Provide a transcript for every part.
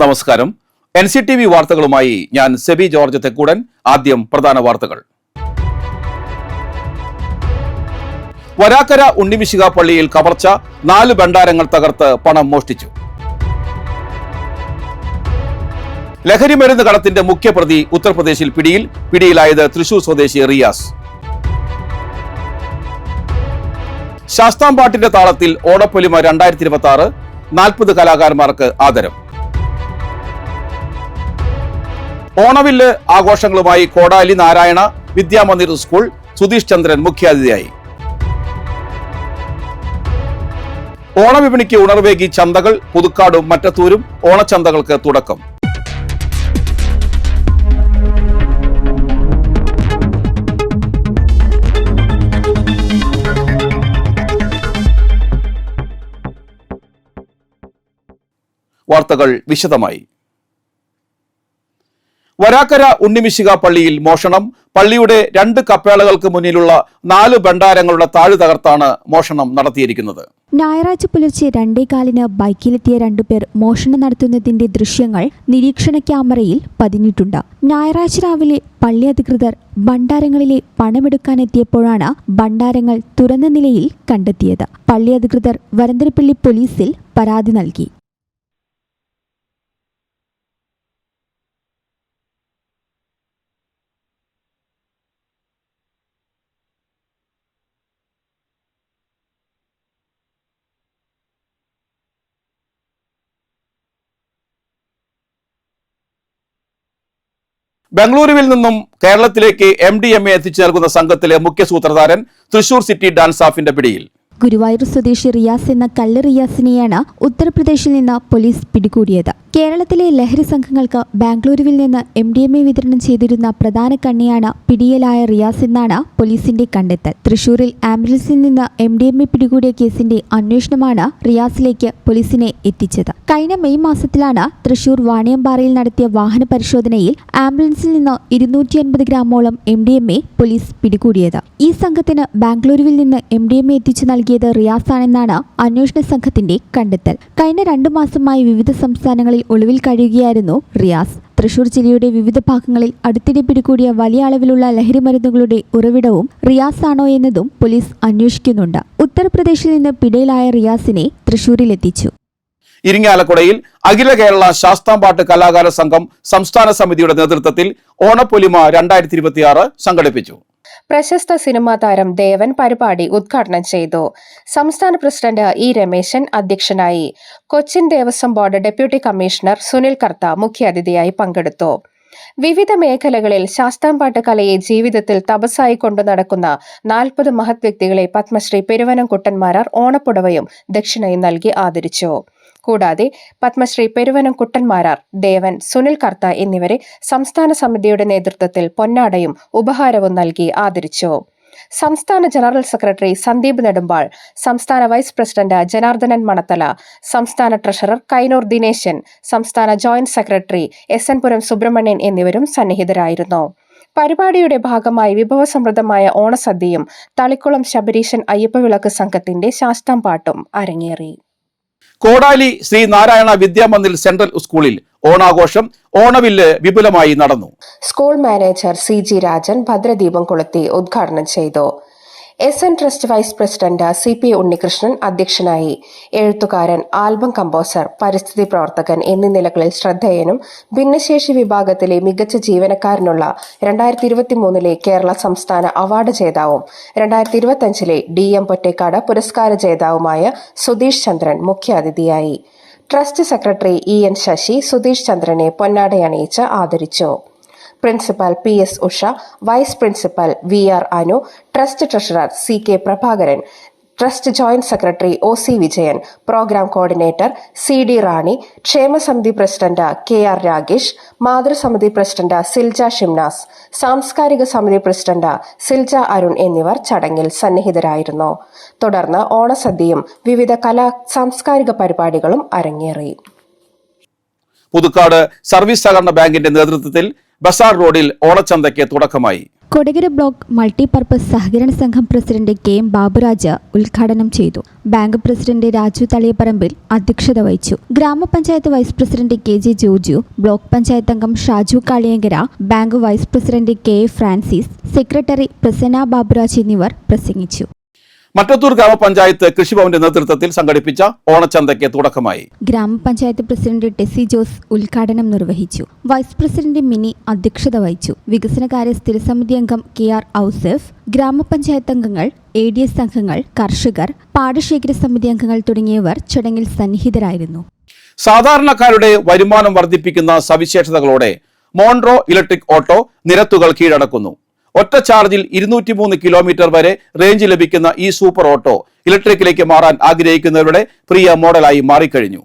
നമസ്കാരം. NCTV വാർത്തകളുമായി ഞാൻ സെബി ജോർജ് തെക്കൂടൻ. ആദ്യം പ്രധാന വാർത്തകൾ. വരാക്കര ഉണ്ണിമിശിക പള്ളിയിൽ കവർച്ച, 4 ഭണ്ഡാരങ്ങൾ തകർത്ത് പണം മോഷ്ടിച്ചു. ലഹരിമരുന്ന് കടത്തിന്റെ മുഖ്യപ്രതി ഉത്തർപ്രദേശിൽ പിടിയിലായത് തൃശൂർ സ്വദേശി റിയാസ്. ശാസ്താംപാട്ടിന്റെ താളത്തിൽ ഓണപ്പൊലിമ 2026, 40 കലാകാരന്മാർക്ക് ആദരം. ഓണവില്ല് ആഘോഷങ്ങളുമായി കോടാലി നാരായണ വിദ്യാമന്ദിർ സ്കൂൾ. സുധീഷ് ചന്ദ്രൻ മുഖ്യാതിഥിയായി. ഓണവിപണിക്ക് ഉണർവേകി ചന്തകൾ. പുതുക്കാടും മറ്റത്തൂരും ഓണച്ചന്തകൾക്ക് തുടക്കം. വാർത്തകൾ വിശദമായി. വരാക്കര ഉണ്ണിമിശിക പള്ളിയിൽ മോഷണം. പള്ളിയുടെ 2 കപ്പേളകൾക്ക് മുന്നിലുള്ള 4 ഭണ്ഡാരങ്ങളുടെ താഴ് തകർത്താണ് മോഷണം നടത്തിയിരിക്കുന്നത്. ഞായറാഴ്ച പുലർച്ചെ 2:15 ബൈക്കിലെത്തിയ 2 പേർ മോഷണം നടത്തുന്നതിന്റെ ദൃശ്യങ്ങൾ നിരീക്ഷണ ക്യാമറയിൽ പതിഞ്ഞിട്ടുണ്ട്. ഞായറാഴ്ച രാവിലെ പള്ളി അധികൃതർ ഭണ്ഡാരങ്ങളിലെ പണമെടുക്കാനെത്തിയപ്പോഴാണ് ഭണ്ഡാരങ്ങൾ തുറന്ന നിലയിൽ കണ്ടെത്തിയത്. പള്ളി അധികൃതർ വരന്തരപ്പള്ളി പോലീസിൽ പരാതി നൽകി. ബംഗളൂരുവിൽ നിന്നും കേരളത്തിലേക്ക് MDMA എത്തിച്ചു നൽകുന്ന സംഘത്തിലെ മുഖ്യ സൂത്രധാരൻ തൃശൂർ സിറ്റി ഡാൻസ് ഓഫിന്റെ പിടിയിൽ. ഗുരുവായൂർ സ്വദേശി റിയാസ് എന്ന കള്ള് റിയാസിനെയാണ് ഉത്തർപ്രദേശിൽ നിന്ന് പോലീസ് പിടികൂടിയത്. കേരളത്തിലെ ലഹരി സംഘങ്ങൾക്ക് ബാംഗ്ലൂരുവിൽ നിന്ന് MDMA വിതരണം ചെയ്തിരുന്ന പ്രധാന കണ്ണിയാണ് പിടിയിലായ റിയാസ് എന്നാണ് പോലീസിന്റെ കണ്ടെത്തൽ. തൃശൂരിൽ ആംബുലൻസിൽ നിന്ന് MDMA പിടികൂടിയ കേസിന്റെ അന്വേഷണമാണ് റിയാസിലേക്ക് പോലീസിനെ എത്തിച്ചത്. കഴിഞ്ഞ മെയ് മാസത്തിലാണ് തൃശൂർ വാണിയമ്പാറയിൽ നടത്തിയ വാഹന പരിശോധനയിൽ ആംബുലൻസിൽ നിന്ന് 250 ഗ്രാമോളം MDMA പോലീസ് പിടികൂടിയത്. ഈ സംഘത്തിന് ബാംഗ്ലൂരുവിൽ നിന്ന് MDMA എത്തിച്ചു നൽകിയത് റിയാസാണെന്നാണ് അന്വേഷണ സംഘത്തിന്റെ കണ്ടെത്തൽ. കഴിഞ്ഞ 2 മാസമായി വിവിധ സംസ്ഥാനങ്ങളിൽ ഒളിവിൽ കഴിയുകയായിരുന്നു റിയാസ്. തൃശൂർ ജില്ലയുടെ വിവിധ ഭാഗങ്ങളിൽ അടുത്തിടെ പിടികൂടിയ വലിയ അളവിലുള്ള ലഹരി മരുന്നുകളുടെ ഉറവിടവും റിയാസ് ആണോ എന്നതും പോലീസ് അന്വേഷിക്കുന്നുണ്ട്. ഉത്തർപ്രദേശിൽ നിന്ന് പിടിയിലായ റിയാസിനെ തൃശൂരിലെത്തിച്ചു. ഇരിങ്ങാലക്കുടയിൽ അഖില കേരള ശാസ്താംപാട്ട് കലാകാര സംഘം സംസ്ഥാന സമിതിയുടെ നേതൃത്വത്തിൽ ഓണപ്പൊലിമ 2026 സംഘടിപ്പിച്ചു. പ്രശസ്ത സിനിമാ താരം ദേവൻ പരിപാടി ഉദ്ഘാടനം ചെയ്തു. സംസ്ഥാന പ്രസിഡന്റ് E. രമേശൻ അധ്യക്ഷനായി. Cochin Devaswom board deputy commissioner Sunil Kartha മുഖ്യാതിഥിയായി പങ്കെടുത്തു. വിവിധ മേഖലകളിൽ ശാസ്താംപാട്ട് കലയെ ജീവിതത്തിൽ തപസ്സായി കൊണ്ടു നടക്കുന്ന 40 മഹത് വ്യക്തികളെ പത്മശ്രീ പെരുവനം കുട്ടന്മാരാർ ഓണപ്പുടവയും ദക്ഷിണയും നൽകി ആദരിച്ചു. കൂടാതെ പത്മശ്രീ പെരുവനം കുട്ടന്മാരാർ, ദേവൻ, സുനിൽ കർത്ത എന്നിവരെ സംസ്ഥാന സമിതിയുടെ നേതൃത്വത്തിൽ പൊന്നാടയും ഉപഹാരവും നൽകി ആദരിച്ചു. സംസ്ഥാന ജനറൽ സെക്രട്ടറി സന്ദീപ് നെടുമ്പാൾ, സംസ്ഥാന വൈസ് പ്രസിഡന്റ് ജനാർദ്ദനൻ മണത്തല, സംസ്ഥാന ട്രഷറർ കൈനൂർ ദിനേശൻ, സംസ്ഥാന ജോയിന്റ് സെക്രട്ടറി SN പുരം സുബ്രഹ്മണ്യൻ എന്നിവരും സന്നിഹിതരായിരുന്നു. പരിപാടിയുടെ ഭാഗമായി വിഭവസമൃദ്ധമായ ഓണസദ്യയും തളിക്കുളം ശബരീശൻ അയ്യപ്പവിളക്ക് സംഘത്തിന്റെ ശാസ്താംപാട്ടും അരങ്ങേറി. കോടാലി ശ്രീ നാരായണ വിദ്യാമന്ദിർ സെൻട്രൽ സ്കൂളിൽ ഓണാഘോഷം, ഓണവില്ല് വിപുലമായി നടന്നു. സ്കൂൾ മാനേജർ CG രാജൻ ഭദ്രദീപം കൊളുത്തി ഉദ്ഘാടനം ചെയ്തു. SN trust vice president CP Unnikrishnan അധ്യക്ഷനായി. എഴുത്തുകാരൻ, ആൽബം കമ്പോസർ, പരിസ്ഥിതി പ്രവർത്തകൻ എന്നീ നിലകളിൽ ശ്രദ്ധേയനും ഭിന്നശേഷി വിഭാഗത്തിലെ മികച്ച ജീവനക്കാരനുള്ള 2023 കേരള സംസ്ഥാന അവാർഡ് ജേതാവും 2025 DM പൊറ്റേക്കാട് പുരസ്കാര ജേതാവുമായ സുധീഷ് ചന്ദ്രൻ മുഖ്യാതിഥിയായി. Trust secretary EN Sasi Sudheesh ചന്ദ്രനെ പൊന്നാടയണിയിച്ച് ആദരിച്ചു. Principal PS Usha, vice principal VR Anu, trust treasurer CK Prabhakaran, trust joint secretary OC Vijayan, programme coordinator CD Rani, ക്ഷേമസമിതി പ്രസിഡന്റ് KR രാഗേഷ്, മാതൃസമിതി പ്രസിഡന്റ് സിൽജ ഷിംനാസ്, സാംസ്കാരിക സമിതി പ്രസിഡന്റ് സിൽജ അരുൺ എന്നിവർ ചടങ്ങിൽ സന്നിഹിതരായിരുന്നു. തുടർന്ന് ഓണസദ്യയും വിവിധ സാംസ്കാരിക പരിപാടികളും അരങ്ങേറി. പുതുക്കാട് സർവീസ് സഹകരണ ബാങ്കിന്റെ നേതൃത്വത്തിൽ ബസാർ റോഡിൽ ഓണച്ചന്തയ്ക്ക് തുടക്കമായി. കൊടകര ബ്ലോക്ക് മൾട്ടിപർപ്പസ് സഹകരണ സംഘം പ്രസിഡന്റ് KM ബാബുരാജ് ഉദ്ഘാടനം ചെയ്തു. ബാങ്ക് പ്രസിഡന്റ് രാജു തളിയപ്പറമ്പിൽ അധ്യക്ഷത വഹിച്ചു. ഗ്രാമപഞ്ചായത്ത് vice president KJ Joju, block panchayat അംഗം Shaju Kaliyankara, bank vice president KA Francis, secretary Prasanna Baburaj എന്നിവർ പ്രസംഗിച്ചു. മട്ടത്തൂർ ഗ്രാമപഞ്ചായത്ത് കൃഷിഭവന്റെ നേതൃത്വത്തിൽ സംഘടിപ്പിച്ച ഓണച്ചന്തയ്ക്ക് തുടക്കമായി. ഗ്രാമപഞ്ചായത്ത് പ്രസിഡന്റ് ടെസി ജോസ് ഉദ്ഘാടനം നിർവഹിച്ചു. വൈസ് പ്രസിഡന്റ് മിനി അധ്യക്ഷത വഹിച്ചു. വികസനകാര്യ സ്ഥിരസമിതി അംഗം KR ഔസഫ്, ഗ്രാമപഞ്ചായത്ത് അംഗങ്ങൾ, ADS അംഗങ്ങൾ, കർഷകർ, പാടശേഖര സമിതി അംഗങ്ങൾ തുടങ്ങിയവർ ചടങ്ങിൽ സന്നിഹിതരായിരുന്നു. സാധാരണക്കാരുടെ വരുമാനം വർദ്ധിപ്പിക്കുന്ന സവിശേഷതകളോടെ മോൺട്രോ ഇലക്ട്രിക് ഓട്ടോ നിരത്തുകൾ കീഴടക്കുന്നു. ഒറ്റ ചാർജിൽ 203 കിലോമീറ്റർ വരെ റേഞ്ച് ലഭിക്കുന്ന ഈ സൂപ്പർ ഓട്ടോ ഇലക്ട്രിക്കിലേക്ക് മാറാൻ ആഗ്രഹിക്കുന്നവരുടെ പ്രിയ മോഡലായി മാറിക്കഴിഞ്ഞു.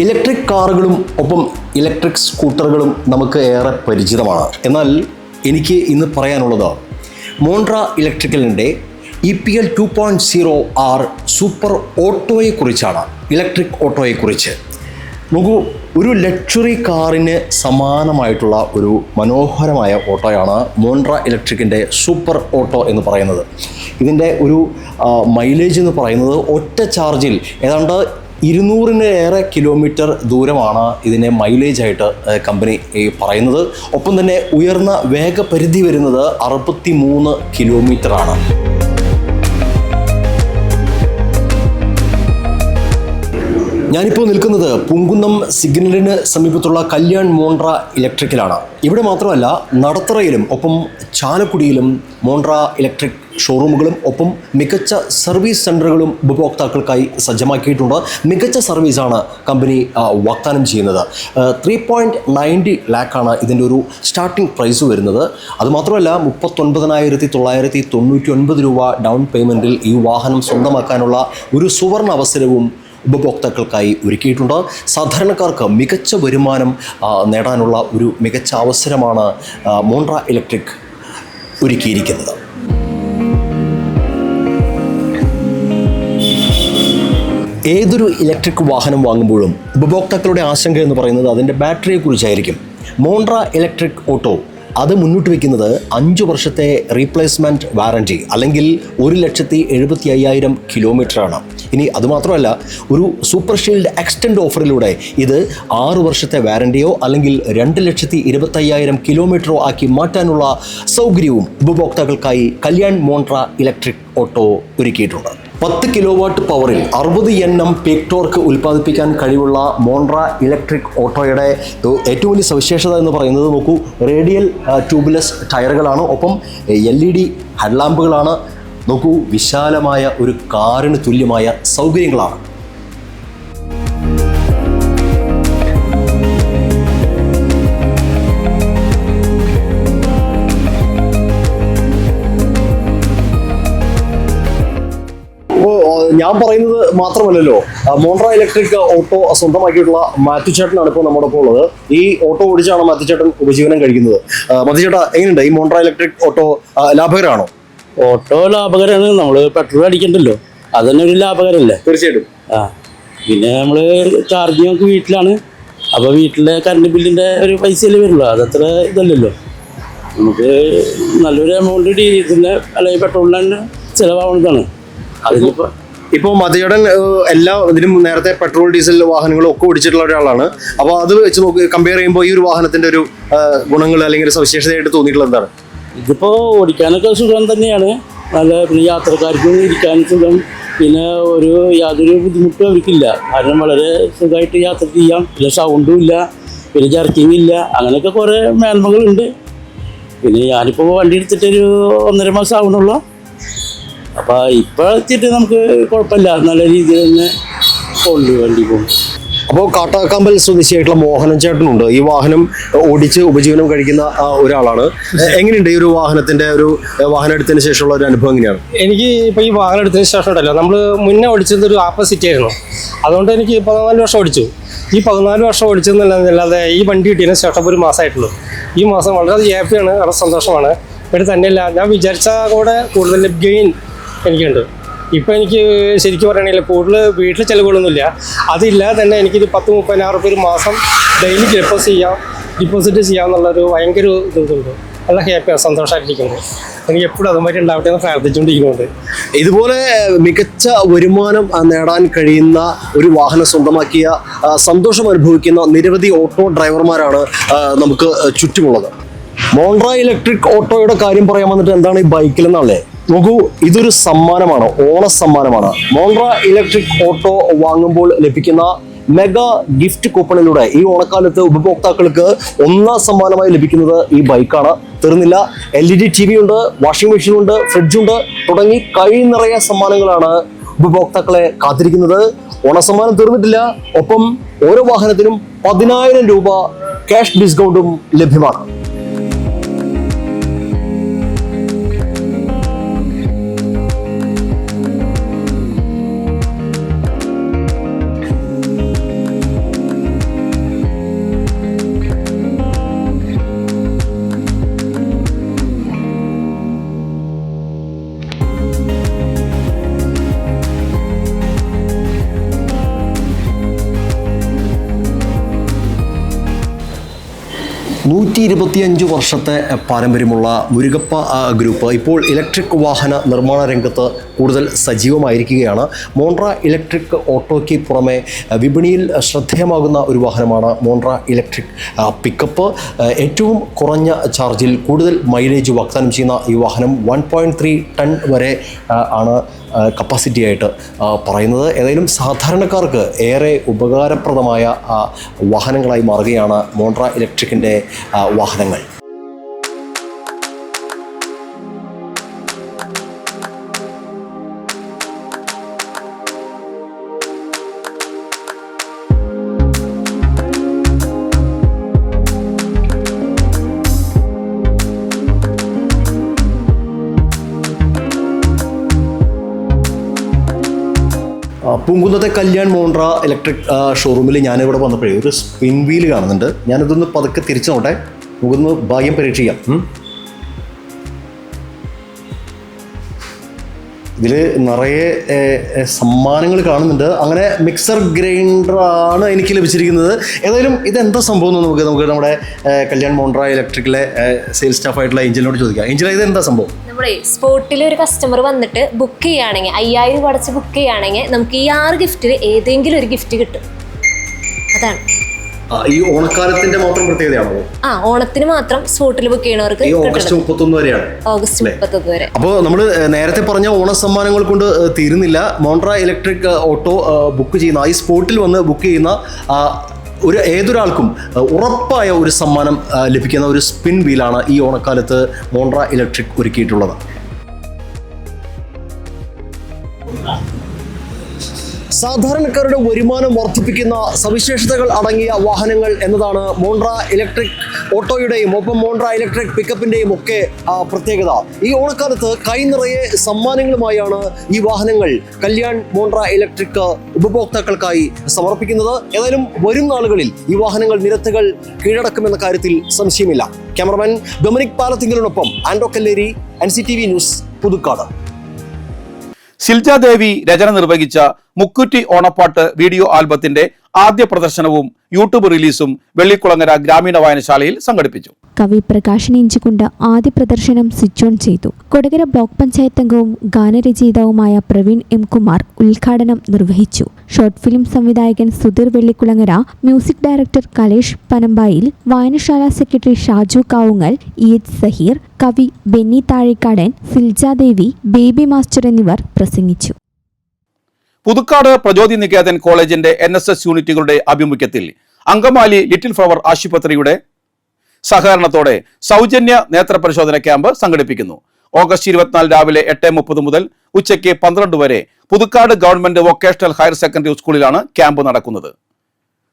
ഇലക്ട്രിക് കാറുകളും ഒപ്പം ഇലക്ട്രിക് സ്കൂട്ടറുകളും നമുക്ക് ഏറെ പരിചിതമാണ്. എന്നാൽ എനിക്ക് ഇന്ന് പറയാനുള്ളത് Montra ഇലക്ട്രിക്കലിൻ്റെ EPL 2.0R super ഓട്ടോയെക്കുറിച്ചാണ്. Electric ഓട്ടോയെക്കുറിച്ച് നോക്കൂ, ഒരു ലക്ഷറി കാറിന് സമാനമായിട്ടുള്ള ഒരു മനോഹരമായ ഓട്ടോയാണ് മോൺട്ര ഇലക്ട്രിക്കിൻ്റെ സൂപ്പർ ഓട്ടോ എന്ന് പറയുന്നത്. ഇതിൻ്റെ ഒരു മൈലേജ് എന്ന് പറയുന്നത് ഒറ്റ ചാർജിൽ ഏതാണ്ട് 200-ലേറെ കിലോമീറ്റർ ദൂരമാണ് ഇതിനെ മൈലേജായിട്ട് കമ്പനി പറയുന്നത്. ഒപ്പം തന്നെ ഉയർന്ന വേഗപരിധി വരുന്നത് 63 കിലോമീറ്ററാണ്. ഞാനിപ്പോൾ നിൽക്കുന്നത് പൂങ്കുന്നം സിഗ്നലിന് സമീപത്തുള്ള കല്യാൺ മോൺട്ര ഇലക്ട്രിക്കലാണ്. ഇവിടെ മാത്രമല്ല, നടത്തറയിലും ഒപ്പം ചാലക്കുടിയിലും മോൺട്ര ഇലക്ട്രിക് ഷോറൂമുകളും ഒപ്പം മികച്ച സർവീസ് സെൻ്ററുകളും ഉപഭോക്താക്കൾക്കായി സജ്ജമാക്കിയിട്ടുണ്ട്. മികച്ച സർവീസാണ് കമ്പനി വാഗ്ദാനം ചെയ്യുന്നത്. 3.90 ലാക്കാണ് ഇതിൻ്റെ ഒരു സ്റ്റാർട്ടിംഗ് പ്രൈസ് വരുന്നത്. അതുമാത്രമല്ല, 39,999 രൂപ ഡൗൺ പേയ്മെൻറ്റിൽ ഈ വാഹനം സ്വന്തമാക്കാനുള്ള ഒരു സുവർണ അവസരവും ഉപഭോക്താക്കൾക്കായി ഒരുക്കിയിട്ടുണ്ട്. സാധാരണക്കാർക്ക് മികച്ച വരുമാനം നേടാനുള്ള ഒരു മികച്ച അവസരമാണ് മോൺട്ര ഇലക്ട്രിക് ഒരുക്കിയിരിക്കുന്നത്. ഏതൊരു ഇലക്ട്രിക് വാഹനം വാങ്ങുമ്പോഴും ഉപഭോക്താക്കളുടെ ആശങ്ക എന്ന് പറയുന്നത് അതിൻ്റെ ബാറ്ററിയെക്കുറിച്ചായിരിക്കും. മോൺട്ര ഇലക്ട്രിക് ഓട്ടോ അത് മുന്നോട്ട് വയ്ക്കുന്നത് 5 വർഷത്തെ റീപ്ലേസ്മെൻറ്റ് വാറൻറ്റി അല്ലെങ്കിൽ 1,75,000 കിലോമീറ്ററാണ്. ഇനി അതുമാത്രമല്ല, ഒരു സൂപ്പർ ഷീൽഡ് എക്സ്റ്റൻഡ് ഓഫറിലൂടെ ഇത് 6 വർഷത്തെ വാറൻറ്റിയോ അല്ലെങ്കിൽ 2,25,000 കിലോമീറ്ററോ ആക്കി മാറ്റാനുള്ള സൗകര്യവും ഉപഭോക്താക്കൾക്കായി കല്യാൺ മോൺട്ര ഇലക്ട്രിക് ഓട്ടോ ഒരുക്കിയിട്ടുണ്ട്. 10 കിലോവാട്ട് പവറിൽ 60 NM പീക്ക് ടോർക്ക് ഉൽപ്പാദിപ്പിക്കാൻ കഴിവുള്ള മോൺട്ര ഇലക്ട്രിക് ഓട്ടോയുടെ ഏറ്റവും വലിയ സവിശേഷത എന്ന് പറയുന്നത് നോക്കൂ, റേഡിയൽ ട്യൂബ്ലെസ് ടയറുകളാണ്. ഒപ്പം LED ഹെഡ്ലാമ്പുകളാണ്. നോക്കൂ, വിശാലമായ ഒരു കാറിന് തുല്യമായ സൗകര്യങ്ങളാണ്. ഞാൻ പറയുന്നത് മാത്രമല്ലല്ലോ, മോൺട്ര ഇലക്ട്രിക് ഓട്ടോ സ്വന്തമാക്കിയിട്ടുള്ള മാത്യു ചേട്ടനാണ് ഇപ്പോൾ നമ്മുടെ ഒപ്പം ഉള്ളത്. ഈ ഓട്ടോ ഓടിച്ചാണ് മാത്യു ചേട്ടൻ ഉപജീവനം കഴിക്കുന്നത്. മാത്യു ചേട്ടാ, എങ്ങനെയുണ്ട് ഈ മോൺട്ര ഇലക്ട്രിക് ഓട്ടോ? ലാഭകരമാണോ? ഓട്ടോ ലാഭകരമാണ്. നമ്മൾ പെട്രോൾ അടിക്കണ്ടല്ലോ, അതന്നെ ഒരു ലാഭകരമല്ലേ? തീർച്ചയായിട്ടും. പിന്നെ നമ്മൾ ചാർജിങ് നമുക്ക് വീട്ടിലാണ്. അപ്പോൾ വീട്ടിലെ കറണ്ട് ബില്ലിൻ്റെ ഒരു പൈസയല്ലേ വരുള്ളൂ, അതത്ര ഇതല്ലല്ലോ. നമുക്ക് നല്ലൊരു എമൗണ്ട് ഡീസലിന് അല്ലെങ്കിൽ പെട്രോളിന് തന്നെ ചിലവാകുന്നതാണ്. അതിലിപ്പോൾ ഇപ്പോൾ മതിയേടൻ എല്ലാ ഇതിനും നേരത്തെ പെട്രോൾ ഡീസൽ വാഹനങ്ങളും ഒക്കെ ഓടിച്ചിട്ടുള്ള ഒരാളാണ്. അപ്പോൾ അത് വെച്ച് കമ്പയർ ചെയ്യുമ്പോൾ ഈ ഒരു വാഹനത്തിൻ്റെ ഒരു ഗുണങ്ങൾ അല്ലെങ്കിൽ സവിശേഷതയായിട്ട് തോന്നിയിട്ടുള്ളത് എന്താണ്? ഇതിപ്പോൾ ഓടിക്കാനൊക്കെ സുഖം തന്നെയാണ്. നല്ല പിന്നെ യാത്രക്കാർക്കും ഇരിക്കാനും സുഖം. പിന്നെ യാതൊരു ബുദ്ധിമുട്ടും അവർക്കില്ല. കാരണം വളരെ സുഖമായിട്ട് യാത്ര ചെയ്യാം. പിന്നെ സൗണ്ടും ഇല്ല, പിന്നെ ജർക്കിങ് ഇല്ല, അങ്ങനെയൊക്കെ കുറേ മേന്മകളുണ്ട്. പിന്നെ ഞാനിപ്പോൾ വണ്ടി എടുത്തിട്ടൊരു 1.5 മാസം ആവണുള്ളൂ. അപ്പോൾ ഇപ്പോൾ എത്തിയിട്ട് നമുക്ക് കുഴപ്പമില്ല, നല്ല രീതിയിൽ തന്നെ കൊണ്ട് വണ്ടി പോകും. അപ്പോൾ കാട്ടാക്കമ്പൽ സ്വദേശിയായിട്ടുള്ള മോഹനൻ ചേട്ടനുണ്ട്. ഈ വാഹനം ഓടിച്ച് ഉപജീവനം കഴിക്കുന്ന ഒരാളാണ്. എങ്ങനെയുണ്ട് ഈ ഒരു വാഹനത്തിന്റെ വാഹനം എടുത്തതിന് ശേഷമുള്ള ഒരു അനുഭവം എങ്ങനെയാണ്? എനിക്ക് ഇപ്പോൾ ഈ വാഹനം എടുത്തതിന് ശേഷം ഉണ്ടല്ലോ, നമ്മൾ മുന്നേ ഓടിച്ചത് ഒരു ആപ്പസിറ്റി ആയിരുന്നു. അതുകൊണ്ട് എനിക്ക് 14 വർഷം ഓടിച്ചു. ഈ 14 വർഷം ഓടിച്ചെന്നല്ലാതെ ഈ വണ്ടി കിട്ടിയതിന് ശേഷം ഒരു മാസമായിട്ടുള്ളൂ. ഈ മാസം വളരെ ഹാപ്പിയാണ്, വളരെ സന്തോഷമാണ്. ഇവിടെ തന്നെയല്ല, ഞാൻ വിചാരിച്ച കൂടെ കൂടുതൽ ഗെയിൻ എനിക്കുണ്ട്. ഇപ്പോൾ എനിക്ക് ശരിക്കും പറയുകയാണെങ്കിൽ കൂടുതൽ വീട്ടിൽ ചിലവുകളൊന്നുമില്ല. അതില്ലാതെ തന്നെ എനിക്കൊരു 10-30,000 രൂപ ഒരു മാസം ഡെയിലി ഡിപ്പോസിറ്റ് ചെയ്യാമെന്നുള്ളൊരു ഭയങ്കര ഇതുണ്ട്. നല്ല ഹാപ്പിയാണ്, സന്തോഷമായിട്ടിരിക്കുന്നത്. എനിക്ക് എപ്പോഴും അതുമാതിരി ഉണ്ടാവട്ടെ എന്ന് പ്രാർത്ഥിച്ചുകൊണ്ടിരിക്കുന്നുണ്ട്. ഇതുപോലെ മികച്ച വരുമാനം നേടാൻ കഴിയുന്ന ഒരു വാഹനം സ്വന്തമാക്കിയ സന്തോഷം അനുഭവിക്കുന്ന നിരവധി ഓട്ടോ ഡ്രൈവർമാരാണ് നമുക്ക് ചുറ്റുമുള്ളത്. മോണ്ട്ര ഇലക്ട്രിക് ഓട്ടോയുടെ കാര്യം പറയാൻ വന്നിട്ട് എന്താണ് ഈ ബൈക്കിലെന്നാണല്ലേ? നോക്കൂ, ഇതൊരു സമ്മാനമാണ്, ഓണ സമ്മാനമാണ്. മോണ്ട്ര ഇലക്ട്രിക് ഓട്ടോ വാങ്ങുമ്പോൾ ലഭിക്കുന്ന മെഗാ ഗിഫ്റ്റ് കൂപ്പണിലൂടെ ഈ ഓണക്കാലത്ത് ഉപഭോക്താക്കൾക്ക് ഒന്നാം സമ്മാനമായി ലഭിക്കുന്നത് ഈ ബൈക്കാണ്. തീർന്നില്ല, LED TV ഉണ്ട്, വാഷിംഗ് മെഷീൻ ഉണ്ട്, ഫ്രിഡ്ജുണ്ട് തുടങ്ങി കൈ നിറയെ സമ്മാനങ്ങളാണ് ഉപഭോക്താക്കളെ കാത്തിരിക്കുന്നത്. ഓണസമ്മാനം തീർന്നിട്ടില്ല, ഒപ്പം ഓരോ വാഹനത്തിനും 10,000 രൂപ ക്യാഷ് ഡിസ്കൗണ്ടും ലഭ്യമാണ്. $125 വർഷത്തെ പാരമ്പര്യമുള്ള മുരുകപ്പ ഗ്രൂപ്പ് ഇപ്പോൾ ഇലക്ട്രിക് വാഹന നിർമ്മാണ രംഗത്ത് കൂടുതൽ സജീവമായിരിക്കുകയാണ്. മോണ്ട്ര ഇലക്ട്രിക് ഓട്ടോയ്ക്ക് പുറമെ വിപണിയിൽ ശ്രദ്ധേയമാകുന്ന ഒരു വാഹനമാണ് മോണ്ട്ര ഇലക്ട്രിക് പിക്കപ്പ്. ഏറ്റവും കുറഞ്ഞ ചാർജിൽ കൂടുതൽ മൈലേജ് വാഗ്ദാനം ചെയ്യുന്ന ഈ വാഹനം 1.3 ടൺ വരെ ആണ് കപ്പാസിറ്റി ആയിട്ട് പറയുന്നത്. ഏതായാലും സാധാരണക്കാർക്ക് ഏറെ ഉപകാരപ്രദമായ വാഹനങ്ങളായി മാറുകയാണ് മോണ്ട്ര ഇലക്ട്രിക്കിൻ്റെ വാഹനങ്ങൾ. പൂങ്കുന്നത്തെ കല്യാൺ മോണ്ട്ര ഇലക്ട്രിക് ഷോറൂമിൽ ഞാനിവിടെ വന്നപ്പോഴേ ഒരു സ്പിൻ വീൽ കാണുന്നുണ്ട്. ഞാനിതൊന്ന് പതുക്കെ തിരിച്ചു നോട്ടെ, നമുക്കൊന്ന് ഭാഗ്യം പരീക്ഷിക്കാം. ഇതിൽ നിറയെ സമ്മാനങ്ങൾ കാണുന്നുണ്ട്. അങ്ങനെ മിക്സർ ഗ്രൈൻഡറാണ് എനിക്ക് ലഭിച്ചിരിക്കുന്നത്. ഏതായാലും ഇതെന്താ സംഭവം എന്ന് നമുക്ക് നമ്മുടെ കല്യാൺ മോണ്ട്ര ഇലക്ട്രിക്കിലെ സെയിൽസ് സ്റ്റാഫായിട്ടുള്ള ഏഞ്ചലിനോട് ചോദിക്കാം. ഏഞ്ചല, ഇതെന്താ സംഭവം? നമ്മുടെ സ്പോട്ടിൽ ഒരു കസ്റ്റമർ വന്നിട്ട് ബുക്ക് ചെയ്യുകയാണെങ്കിൽ 5,000 രൂപ അടച്ച് ബുക്ക് ചെയ്യുകയാണെങ്കിൽ നമുക്ക് ഈ 6 ഗിഫ്റ്റിൽ ഏതെങ്കിലും ഒരു ഗിഫ്റ്റ് കിട്ടും. അതാണ് ഈ ഓണക്കാലത്തിന്റെ മാത്രം പ്രത്യേകതയാണോ? ഓണത്തിന് മാത്രം സ്പോട്ടിൽ ബുക്ക് ചെയ്യണവർക്ക് ഓഗസ്റ്റ് 31 വരെയാണ്. ഓഗസ്റ്റ് 31 വരെ. അപ്പോൾ നമ്മൾ നേരത്തെ പറഞ്ഞ ഓണ സമ്മാനങ്ങൾ കൊണ്ട് തീരുന്നില്ല. മോണ്ട്ര ഇലക്ട്രിക് ഓട്ടോ ബുക്ക് ചെയ്യുന്ന ഈ സ്പോട്ടിൽ വന്ന് ബുക്ക് ചെയ്യുന്ന ഏതൊരാൾക്കും ഉറപ്പായ ഒരു സമ്മാനം ലഭിക്കുന്ന ഒരു സ്പിൻ വീലാണ് ഈ ഓണക്കാലത്ത് മോണ്ട്ര ഇലക്ട്രിക് ഒരുക്കിയിട്ടുള്ളത്. സാധാരണക്കാരുടെ വരുമാനം വർദ്ധിപ്പിക്കുന്ന സവിശേഷതകൾ അടങ്ങിയ വാഹനങ്ങൾ എന്നതാണ് മോണ്ട്ര ഇലക്ട്രിക് ഓട്ടോയുടെയും ഒപ്പം മോണ്ട്ര ഇലക്ട്രിക് പിക്കപ്പിന്റെയും ഒക്കെ പ്രത്യേകത. ഈ ഓണക്കാലത്ത് കൈനിറയെ സമ്മാനങ്ങളുമായാണ് ഈ വാഹനങ്ങൾ കല്യാൺ മോണ്ട്ര ഇലക്ട്രിക് ഉപഭോക്താക്കൾക്കായി സമർപ്പിക്കുന്നത്. ഏതായാലും വരും നാളുകളിൽ ഈ വാഹനങ്ങൾ നിരത്തുകൾ കീഴടക്കുമെന്ന കാര്യത്തിൽ സംശയമില്ല. ക്യാമറമാൻ ഡൊമിനിക് പാലത്തിങ്കലിനൊപ്പം ആൻഡോ കല്ലേരി, NCTV ന്യൂസ്, പുതുക്കാട്. സിൽജ ദേവി രചന നിർവഹിച്ച മുക്കുറ്റി ഓണപ്പാട്ട് വീഡിയോ ആൽബത്തിന്റെ ആദ്യ പ്രദർശനവും യൂട്യൂബ് റിലീസും വെള്ളിക്കുളങ്ങര ഗ്രാമീണ വായനശാലയിൽ സംഘടിപ്പിച്ചു. കവി പ്രകാശൻ ഇഞ്ചിക്കുണ്ട് ആദ്യ പ്രദർശനം സ്വിച്ച് ഓൺ ചെയ്തു. കൊടകര ബ്ലോക്ക് പഞ്ചായത്ത് അംഗവും ഗാനരചയിതാവുമായ പ്രവീൺ M. കുമാർ ഉദ്ഘാടനം നിർവഹിച്ചു. ഷോർട്ട് ഫിലിം സംവിധായകൻ സുധീർ വെള്ളിക്കുളങ്ങര, മ്യൂസിക് ഡയറക്ടർ കലേഷ് പനമ്പായിൽ, വായനശാല സെക്രട്ടറി ഷാജു കാവുങ്ങൽ, EH സഹീർ, കവി ബെന്നി താഴേക്കാടൻ, സിൽജാദേവി, ബേബി മാസ്റ്റർ എന്നിവർ പ്രസംഗിച്ചു. പുതുക്കാട് പ്രചോദി നികേതൻ കോളേജിന്റെ NSS യൂണിറ്റുകളുടെ ആഭിമുഖ്യത്തിൽ അങ്കമാലി ലിറ്റിൽ ഫ്ലവർ ആശുപത്രിയുടെ സഹകരണത്തോടെ സൗജന്യ നേത്രപരിശോധന ക്യാമ്പ് സംഘടിപ്പിക്കുന്നു. ഓഗസ്റ്റ് 24 രാവിലെ 8:30 മുതൽ ഉച്ചയ്ക്ക് 12 വരെ Puthukkad government vocational higher secondary സ്കൂളിലാണ് ക്യാമ്പ് നടക്കുന്നത്.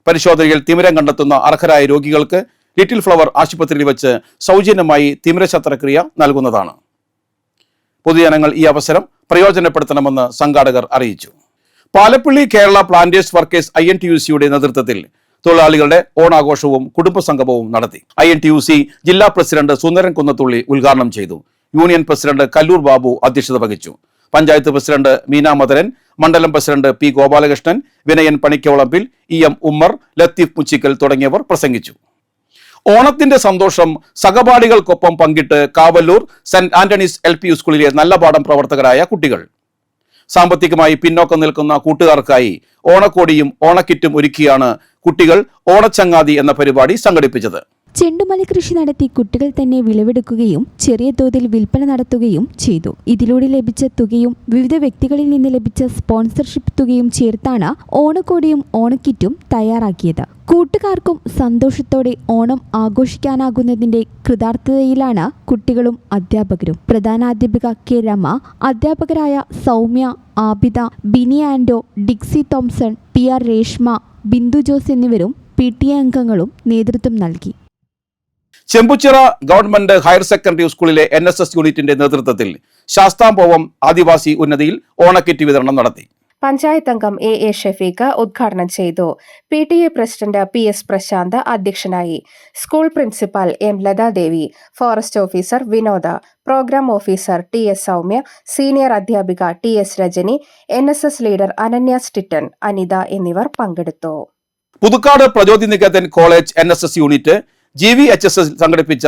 പരിശോധനയിൽ തിമിരം കണ്ടെത്തുന്ന അർഹരായ രോഗികൾക്ക് ലിറ്റിൽ ഫ്ലവർ ആശുപത്രിയിൽ വെച്ച് സൗജന്യമായി തിമിര ശസ്ത്രക്രിയ നൽകുന്നതാണ്. പൊതുജനങ്ങൾ ഈ അവസരം പ്രയോജനപ്പെടുത്തണമെന്ന് സംഘാടകർ അറിയിച്ചു. പാലപ്പള്ളി കേരള പ്ലാന്റേഴ്സ് വർക്കേഴ്സ് INTUC-യുടെ നേതൃത്വത്തിൽ തൊഴിലാളികളുടെ ഓണാഘോഷവും കുടുംബസംഗമവും നടത്തി. INTUC ജില്ലാ പ്രസിഡന്റ് സുന്ദരൻ കുന്നത്തുള്ളി ഉദ്ഘാടനം ചെയ്തു. യൂണിയൻ പ്രസിഡന്റ് കല്ലൂർ ബാബു അധ്യക്ഷത വഹിച്ചു. പഞ്ചായത്ത് പ്രസിഡന്റ് മീന മദരൻ, മണ്ഡലം president P Gopalakrishnan, Vinayan Panikkavalappil, EM Ummer, Latheef Muchikkal തുടങ്ങിയവർ പ്രസംഗിച്ചു. ഓണത്തിന്റെ സന്തോഷം സഹപാഠികൾക്കൊപ്പം പങ്കിട്ട് കാവല്ലൂർ സെന്റ് ആന്റണീസ് LP സ്കൂളിലെ നല്ല പാഠം പ്രവർത്തകരായ കുട്ടികൾ. സാമ്പത്തികമായി പിന്നോക്കം നിൽക്കുന്ന കൂട്ടുകാർക്കായി ഓണക്കോടിയും ഓണക്കിറ്റും ഒരുക്കിയാണ് കുട്ടികൾ ഓണച്ചങ്ങാതി എന്ന പരിപാടി സംഘടിപ്പിച്ചത്. ചെണ്ടുമല്ലി കൃഷി നടത്തി കുട്ടികൾ തന്നെ വിളവെടുക്കുകയും ചെറിയ തോതിൽ വിൽപ്പന നടത്തുകയും ചെയ്തു. ഇതിലൂടെ ലഭിച്ച തുകയും വിവിധ വ്യക്തികളിൽ നിന്ന് ലഭിച്ച സ്പോൺസർഷിപ്പ് തുകയും ചേർത്താണ് ഓണക്കോടിയും ഓണക്കിറ്റും തയ്യാറാക്കിയത്. കൂട്ടുകാർക്കും സന്തോഷത്തോടെ ഓണം ആഘോഷിക്കാനാകുന്നതിന്റെ കൃതാർത്ഥതയിലാണ് കുട്ടികളും അധ്യാപകരും. പ്രധാനാധ്യാപിക K രമ, അധ്യാപകരായ Soumya, Abida, Bini Ando, Dixie Thomson, PR Reshma, Bindu Jose എന്നിവരും PTA അംഗങ്ങളും നേതൃത്വം നൽകി. ചെമ്പുച്ചിറ ഗവൺമെന്റ് ഹയർ സെക്കൻഡറി സ്കൂളിലെ NSS യൂണിറ്റിന്റെ നേതൃത്വത്തിൽ ശാസ്താംഭവം ആദിവാസി ഉന്നതിയിൽ ഓണക്കിറ്റ് വിതരണം നടത്തി. പഞ്ചായത്ത് അംഗം AA ഷഫീഖ് ഉദ്ഘാടനം ചെയ്തു. PTA പ്രസിഡന്റ് PS പ്രശാന്ത് അധ്യക്ഷനായി. School principal M Lathadevi, forest officer Vinoda, programme officer TS Soumya, senior അധ്യാപിക TS Rajani, NSS leader Ananya സ്റ്റിറ്റൻ, അനിത എന്നിവർ പങ്കെടുത്തു. Puthukkad Prachodinikethan college NSS unit GVHS സംഘടിപ്പിച്ച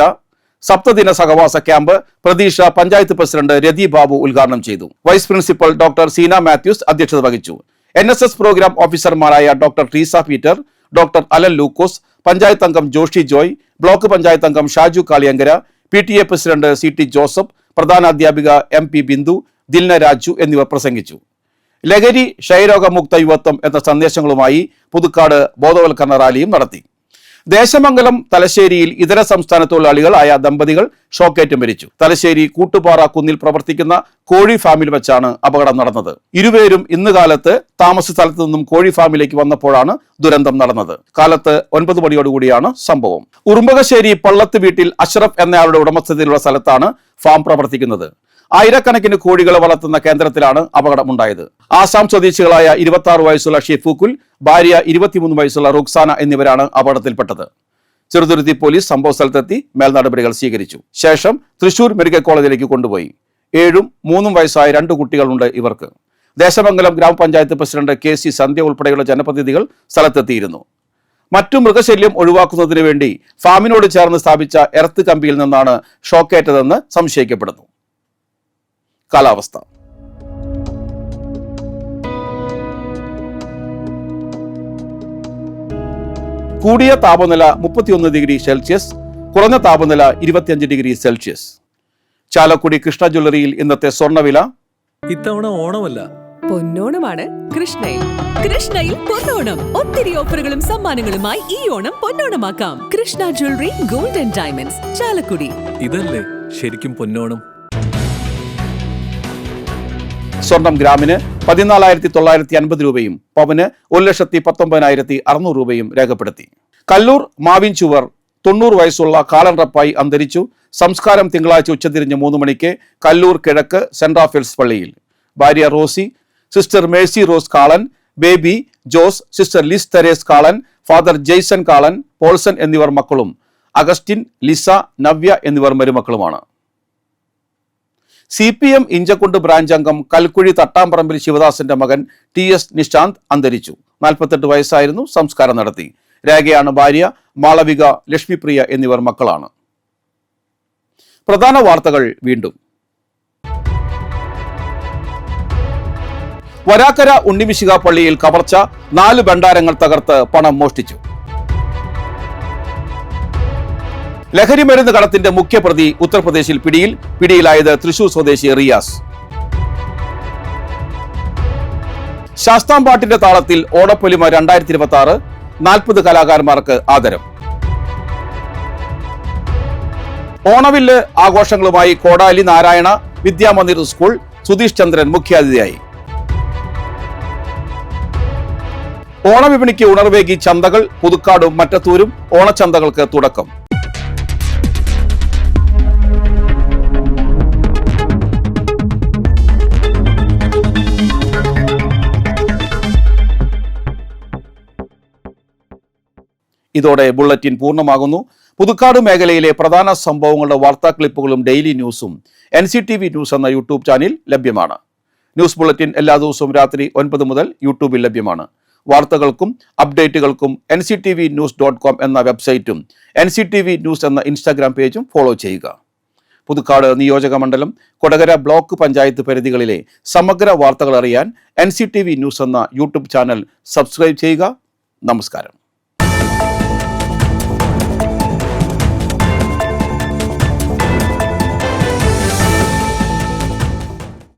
സപ്തദിന സഹവാസ ക്യാമ്പ് പ്രതീക്ഷ പഞ്ചായത്ത് പ്രസിഡന്റ് രതി ബാബു ഉദ്ഘാടനം ചെയ്തു. Vice principal doctor Seena Mathews അധ്യക്ഷത വഹിച്ചു. NSS പ്രോഗ്രാം ഓഫീസർമാരായ doctor Treesa Peter, doctor Alan Lukose, panchayat അംഗം ജോഷി ജോയ്, ബ്ലോക്ക് പഞ്ചായത്ത് അംഗം Shaju Kaliyankara, PTA president CT Joseph, പ്രധാനാധ്യാപിക MP ബിന്ദു, ദിൽന രാജു എന്നിവർ പ്രസംഗിച്ചു. ലഹരി ക്ഷയരോഗമുക്ത യുവത്വം എന്ന സന്ദേശങ്ങളുമായി പുതുക്കാട് ബോധവൽക്കരണ റാലിയും നടത്തി. ദേശമംഗലം തലശ്ശേരിയിൽ ഇതര സംസ്ഥാന തൊഴിലാളികളായ ദമ്പതികൾ ഷോക്കേറ്റ് മരിച്ചു. തലശ്ശേരി കൂട്ടുപാറ കുന്നിൽ പ്രവർത്തിക്കുന്ന കോഴി ഫാമിൽ വെച്ചാണ് അപകടം നടന്നത്. ഇരുവരും ഇന്ന് കാലത്ത് താമസ സ്ഥലത്ത് നിന്നും കോഴി ഫാമിലേക്ക് വന്നപ്പോഴാണ് ദുരന്തം നടന്നത്. കാലത്ത് 9 മണിയോടുകൂടിയാണ് സംഭവം. ഉറുമ്പകശ്ശേരി പള്ളത്ത് വീട്ടിൽ അഷ്റഫ് എന്നയാളുടെ ഉടമസ്ഥതയിലുള്ള സ്ഥലത്താണ് ഫാം പ്രവർത്തിക്കുന്നത്. ആയിരക്കണക്കിന് കോഴികളെ വളർത്തുന്ന കേന്ദ്രത്തിലാണ് അപകടമുണ്ടായത്. ആസാം സ്വദേശികളായ 26 വയസ്സുള്ള ഷെഫൂക്കുൽ, ഭാര്യ 23 വയസ്സുള്ള റുക്സാന എന്നിവരാണ് അപകടത്തിൽപ്പെട്ടത്. ചെറുതുരുത്തി പോലീസ് സംഭവ സ്ഥലത്തെത്തി മേൽനടപടികൾ സ്വീകരിച്ചു. ശേഷം തൃശൂർ മെഡിക്കൽ കോളേജിലേക്ക് കൊണ്ടുപോയി. 7ഉം 3ഉം വയസ്സായ 2 കുട്ടികളുണ്ട് ഇവർക്ക്. ദേശമംഗലം ഗ്രാമപഞ്ചായത്ത് പ്രസിഡന്റ് KC സന്ധ്യ ഉൾപ്പെടെയുള്ള ജനപ്രതിനിധികൾ സ്ഥലത്തെത്തിയിരുന്നു. മറ്റു മൃഗശല്യം ഒഴിവാക്കുന്നതിന് വേണ്ടി ഫാമിനോട് ചേർന്ന് സ്ഥാപിച്ച എർത്ത് കമ്പിയിൽ നിന്നാണ് ഷോക്കേറ്റതെന്ന് സംശയിക്കപ്പെടുന്നു. കാലാവസ്ഥ. കൂടിയ താപനില 31 ഡിഗ്രി സെൽഷ്യസ്, കുറഞ്ഞ താപനില 25 ഡിഗ്രി സെൽഷ്യസ്. ചാലക്കുടി കൃഷ്ണ ജ്വല്ലറിയിൽ ഇന്നത്തെ സ്വർണ്ണവില. ഇത്തവണ ഓണമല്ല, പൊന്നോണമാണ് കൃഷ്ണയിൽ. കൃഷ്ണയിൽ പൊന്നോണം. ഒത്തിരി ഓഫറുകളും സമ്മാനങ്ങളുമായി ഈ ഓണം പൊന്നോണമാക്കാം. Krishna jewellery, gold and diamonds, Chalakudy. ഇതല്ലേ ശരിക്കും പൊന്നോണം? സ്വർണം ഗ്രാമിന് 14,950 രൂപയും പവന് 1,19,600 രൂപയും രേഖപ്പെടുത്തി. കല്ലൂർ മാവിൻചുവർ 90 വയസ്സുള്ള കാലൻ റപ്പായി അന്തരിച്ചു. സംസ്കാരം തിങ്കളാഴ്ച ഉച്ചതിരിഞ്ഞ് 3 മണിക്ക് കല്ലൂർ കിഴക്ക് സെന്റ് റാഫേൽസ് പള്ളിയിൽ. ഭാര്യ Rosy, sister Mercy Rose Kalan, Baby Jose, sister Liz Therese Kalan, father Jaison Kalan, Paulson എന്നിവർ മക്കളും, അഗസ്റ്റിൻ, ലിസ, നവ്യ എന്നിവർ മരുമക്കളുമാണ്. CPM ഇഞ്ചക്കുണ്ട് ബ്രാഞ്ച് അംഗം കൽക്കുഴി തട്ടാമ്പറമ്പിൽ ശിവദാസന്റെ മകൻ TS നിഷാന്ത് അന്തരിച്ചു. 48 വയസ്സായിരുന്നു. സംസ്കാരം നടത്തി. രേഖയാണ് ഭാര്യ. മാളവിക, ലക്ഷ്മിപ്രിയ എന്നിവർ മക്കളാണ്. പ്രധാന വാർത്തകൾ വീണ്ടും. വരാക്കര ഉണ്ണിമിശിക പള്ളിയിൽ കവർച്ച, 4 ഭണ്ഡാരങ്ങൾ തകർത്ത് പണം മോഷ്ടിച്ചു. ലഹരി മരുന്ന് കടത്തിന്റെ മുഖ്യപ്രതി ഉത്തർപ്രദേശിൽ പിടിയിലായത് തൃശൂർ സ്വദേശി റിയാസ്. ശാസ്താംപാട്ടിന്റെ താളത്തിൽ ഓണപ്പൊലിമ 2026, 40 കലാകാരന്മാർക്ക് ആദരം. ഓണവില്ല് ആഘോഷങ്ങളുമായി കോടാലി നാരായണ വിദ്യാമന്ദിർ സ്കൂൾ. സുധീഷ് ചന്ദ്രൻ മുഖ്യാതിഥിയായി. ഓണവിപണിക്ക് ഉണർവേകി ചന്തകൾ. പുതുക്കാടും മറ്റത്തൂരും ഓണച്ചന്തകൾക്ക് തുടക്കം. ഇതോടെ ബുള്ളറ്റിൻ പൂർണ്ണമാകുന്നു. പുതുക്കാട് മേഖലയിലെ പ്രധാന സംഭവങ്ങളുടെ വാർത്താ ക്ലിപ്പുകളും ഡെയിലി ന്യൂസും NCTV ന്യൂസ് എന്ന യൂട്യൂബ് ചാനലിൽ ലഭ്യമാണ്. ന്യൂസ് ബുള്ളറ്റിൻ എല്ലാ ദിവസവും രാത്രി 9 മുതൽ യൂട്യൂബിൽ ലഭ്യമാണ്. വാർത്തകൾക്കും അപ്ഡേറ്റുകൾക്കും nctvnews.com എന്ന വെബ്സൈറ്റും NCTV ന്യൂസ് എന്ന ഇൻസ്റ്റാഗ്രാം പേജും ഫോളോ ചെയ്യുക. പുതുക്കാട് നിയോജക മണ്ഡലം, കൊടകര ബ്ലോക്ക് പഞ്ചായത്ത് പരിധികളിലെ സമഗ്ര വാർത്തകൾ അറിയാൻ NCTV ന്യൂസ് എന്ന യൂട്യൂബ് ചാനൽ സബ്സ്ക്രൈബ് ചെയ്യുക. നമസ്കാരം.